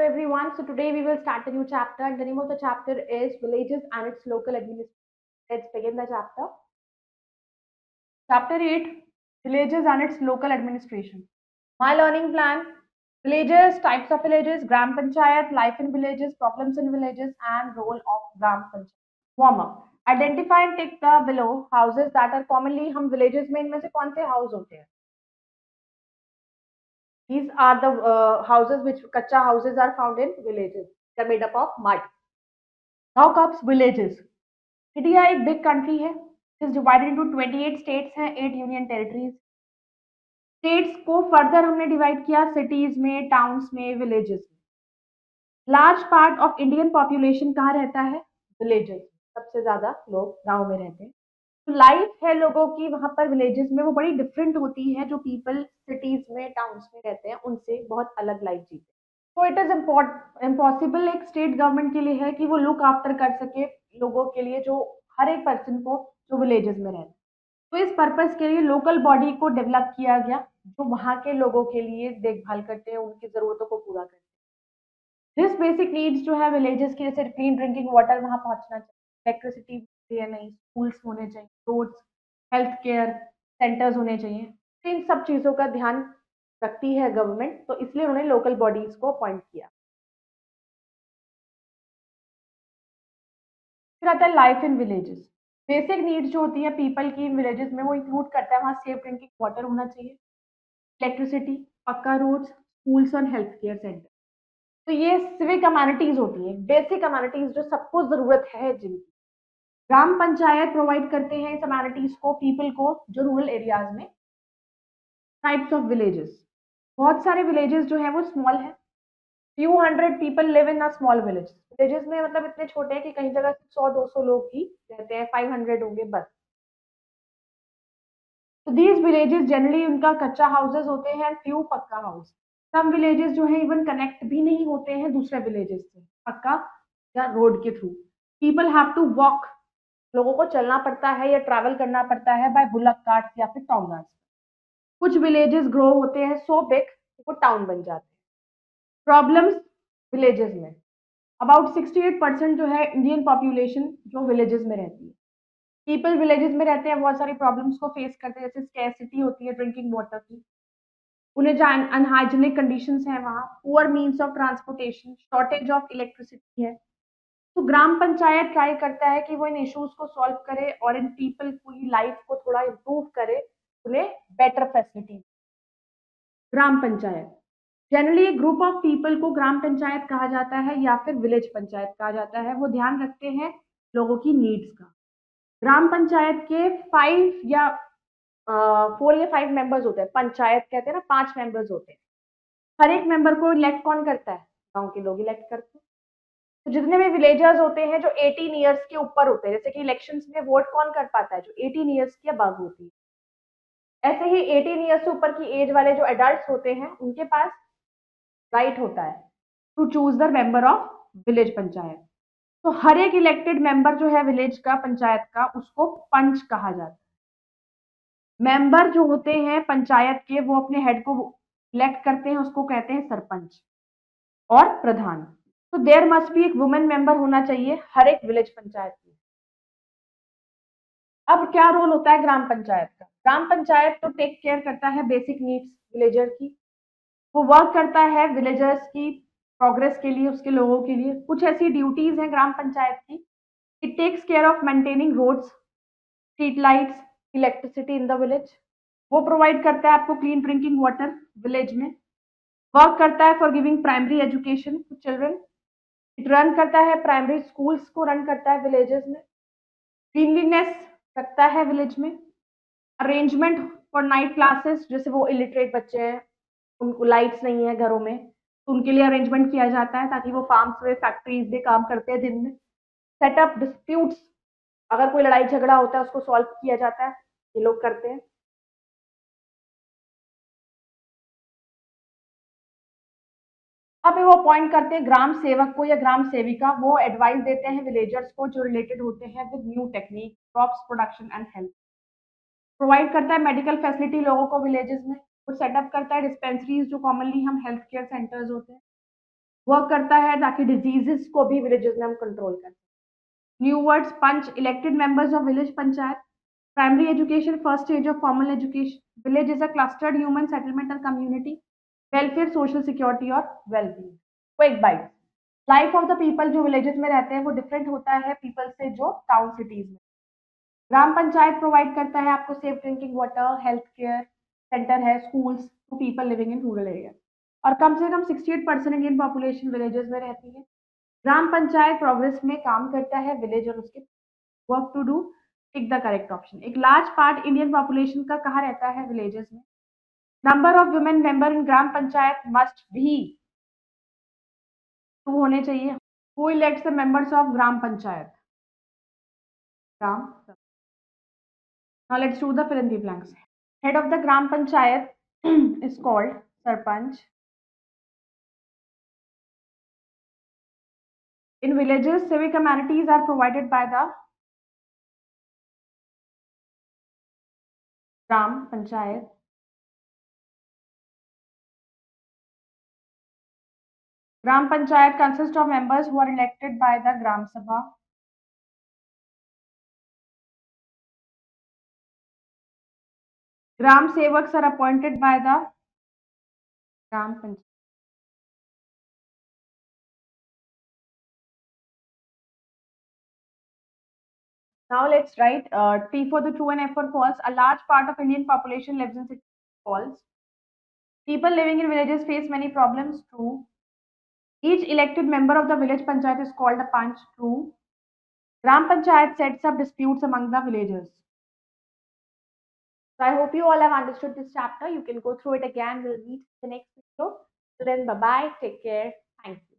Hello everyone. So today we will start a new chapter and the name of the chapter is Villages and its Local Administration. Let's begin the chapter. Chapter 8 Villages and its Local Administration. My learning plan Villages, types of villages, Gram Panchayat, life in villages, problems in villages, and role of Gram Panchayat. Warm up. Identify and tick the below houses that are commonly हम villages में इनमें से कौन से house होते हैं? These are the houses which kacha houses are found in villages. They are made up of mud. Now comes villages. India एक big country है. इज डिवाइडेड इनटू 28 स्टेट्स हैं, 8 यूनियन टेरिटरीज. स्टेट्स को further हमने divide किया cities में, towns में, villages में. Large part of Indian population कहाँ रहता है? विलेजेस. सबसे ज्यादा लोग गांव में रहते हैं. तो लाइफ है लोगों की वहां पर विलेजेस में वो बड़ी डिफरेंट होती है. जो पीपल सिटीज में, टाउन्स में रहते हैं उनसे बहुत अलग लाइफ जीते हैं. तो इट इज इम्पॉसिबल एक स्टेट गवर्नमेंट के लिए है कि वो लुक आफ्टर कर सके लोगों के लिए, जो हर एक पर्सन को जो विलेजेस में रहते हैं. तो इस पर्पस के लिए लोकल बॉडी को डेवलप किया गया जो वहां के लोगों के लिए देखभाल करते हैं, उनकी जरूरतों को पूरा करते हैं. दिस बेसिक नीड्स जो है विलेजेस की, जैसे क्लीन ड्रिंकिंग वाटर वहां पहुंचना चाहिए, इलेक्ट्रिसिटी है नहीं, स्कूल्स होने चाहिए, रोड्स, हेल्थ केयर सेंटर्स होने चाहिए. तो इन सब चीजों का ध्यान रखती है गवर्नमेंट, तो इसलिए उन्होंने लोकल बॉडीज को अपॉइंट किया. फिर आता है life in villages. Basic needs जो होती है पीपल की इन विलेजेस में वो इंक्लूड करता है वहाँ सेफ ड्रिंकिंग वाटर होना चाहिए, इलेक्ट्रिसिटी, पक्का रोड्स, स्कूल्स और हेल्थ केयर सेंटर. तो ये सिविक अम्यूनिटीज होती हैं, बेसिक अम्यूनिटीज जो सबको जरूरत है जिनकी. ग्राम पंचायत प्रोवाइड करते हैं इस अम्यूनिटीज को पीपल को जो रूरल एरियाज में. Types of villages. बहुत सारे विलेजेस जो है वो स्मॉल है. few hundred people live in a small village. villages में मतलब इतने छोटे हैं कि कहीं जगह 100-200 लोग ही रहते हैं, 500 होंगे बस. तो these villages generally उनका कच्चा हाउसेस होते हैं, few पक्का हाउस. some villages जो है इवन कनेक्ट भी नहीं होते हैं दूसरे villages से पक्का या रोड के through. people have to walk. लोगों को चलना पड़ता है या ट्रैवल करना पड़ता है बाय बुलक कार्ट्स या फिर टोंगास. कुछ विलेजेस ग्रो होते हैं सो बिग वो टाउन बन जाते हैं. प्रॉब्लम्स विलेजेस में. अबाउट 68% जो है इंडियन पॉपुलेशन जो विलेजेस में रहती है. पीपल विलेजेस में रहते हैं बहुत सारी प्रॉब्लम्स को फेस करते हैं, जैसे स्कैरसिटी होती है ड्रिंकिंग वाटर की, उन्हें जो अनहाइजीनिक कंडीशंस हैं वहाँ, poor means of transportation, shortage of electricity है. तो ग्राम पंचायत ट्राई करता है कि वो इन इश्यूज को सॉल्व करे और इन पीपल की लाइफ को थोड़ा इम्प्रूव करे, उन्हें बेटर फैसिलिटी. ग्राम पंचायत जनरली एक ग्रुप ऑफ पीपल को ग्राम पंचायत कहा जाता है या फिर विलेज पंचायत कहा जाता है. वो ध्यान रखते हैं लोगों की नीड्स का. ग्राम पंचायत के 5 या 4 या 5 मेंबर्स होते हैं. पंचायत कहते हैं ना, 5 मेंबर्स होते हैं. हर एक मेंबर को इलेक्ट कौन करता है? गांव के लोग इलेक्ट करते हैं. तो जितने भी विलेजर्स होते हैं जो 18 ईयर्स के ऊपर होते हैं, जैसे कि इलेक्शंस में वोट कौन कर पाता है? जो 18 ईयर्स की अबव होती है. ऐसे ही 18 ईयर्स से ऊपर की एज वाले जो एडल्ट होते हैं उनके पास राइट होता है to choose the member of village panchayat. तो हर एक इलेक्टेड मेंबर जो है विलेज का, पंचायत का, उसको पंच कहा जाता है. मेंबर जो होते हैं पंचायत के वो अपने हेड को इलेक्ट करते हैं, उसको कहते हैं सरपंच और प्रधान. तो देयर मस्ट बी एक वुमेन मेंबर होना चाहिए हर एक विलेज पंचायत में. अब क्या रोल होता है ग्राम पंचायत का? ग्राम पंचायत तो टेक केयर करता है बेसिक नीड्स विलेजर की. वो वर्क करता है विलेजर्स की प्रोग्रेस के लिए, उसके लोगों के लिए. कुछ ऐसी ड्यूटीज हैं ग्राम पंचायत की. It takes care of maintaining roads, street lights, electricity in the village. वो प्रोवाइड करता है आपको क्लीन ड्रिंकिंग वाटर विलेज में. वर्क करता है for giving primary education to children. It run करता है प्राइमरी स्कूल्स को रन करता है विलेजेस में. क्लीनलीनेस रखता है विलेज में. अरेंजमेंट फॉर नाइट क्लासेस, जैसे वो इलिटरेट बच्चे हैं, उनको लाइट्स नहीं है घरों में, तो उनके लिए अरेंजमेंट किया जाता है ताकि वो फार्म्स में, फैक्ट्रीज में काम करते हैं दिन में. सेटअप डिस्प्यूट्स, अगर कोई लड़ाई झगड़ा होता है उसको सॉल्व किया जाता है, ये लोग करते हैं. अब वो अपॉइंट करते हैं ग्राम सेवक को या ग्राम सेविका. वो एडवाइस देते हैं विलेजर्स को जो रिलेटेड होते हैं with new technique, crops production and health. Provide करता है मेडिकल फैसिलिटी लोगों को विलेजेस में. वो सेटअप करता है डिस्पेंसरीज जो कॉमनली हम हेल्थ केयर सेंटर्स होते हैं. वर्क करता है ताकि डिजीजेस को भी विलेजेस में हम कंट्रोल कर सकें। New words panch, elected members of village panchayat, primary education, first stage of formal education, village is a clustered human settlement और कम्युनिटी, वेलफेयर, सोशल सिक्योरिटी और wellbeing. Quick bite, life of the people जो villages में रहते हैं वो different होता है people से जो टाउन सिटीज में। ग्राम पंचायत प्रोवाइड करता है आपको safe drinking water, health care centre है, schools to people living in rural area, और कम से कम 68% इंडियन पॉपुलेशन विलेजेस में रहती है। ग्राम पंचायत प्रोग्रेस में काम करता है विलेज और उसके work to do, tick the correct option. एक लार्ज पार्ट इंडियन पॉपुलेशन का कहाँ रहता है? विलेजेस में। Number of women member in gram panchayat must भी 2 होने चाहिए। Who elects the members of gram panchayat? Gram. Now let's do the fill in the blanks. Head of the Gram Panchayat is called Sarpanch. In villages, civic amenities are provided by the Gram Panchayat. Gram Panchayat consists of members who are elected by the Gram Sabha. Gram Sevaks are appointed by the Gram Panchayat. Now let's write T for the true and F for false. A large part of Indian population lives in cities. False. People living in villages face many problems. True. Each elected member of the village panchayat is called a panch. True. Gram Panchayat sets up disputes among the villagers. So I hope you all have understood this chapter. You can go through it again. We'll meet in the next video. So then, bye bye. Take care. Thank you.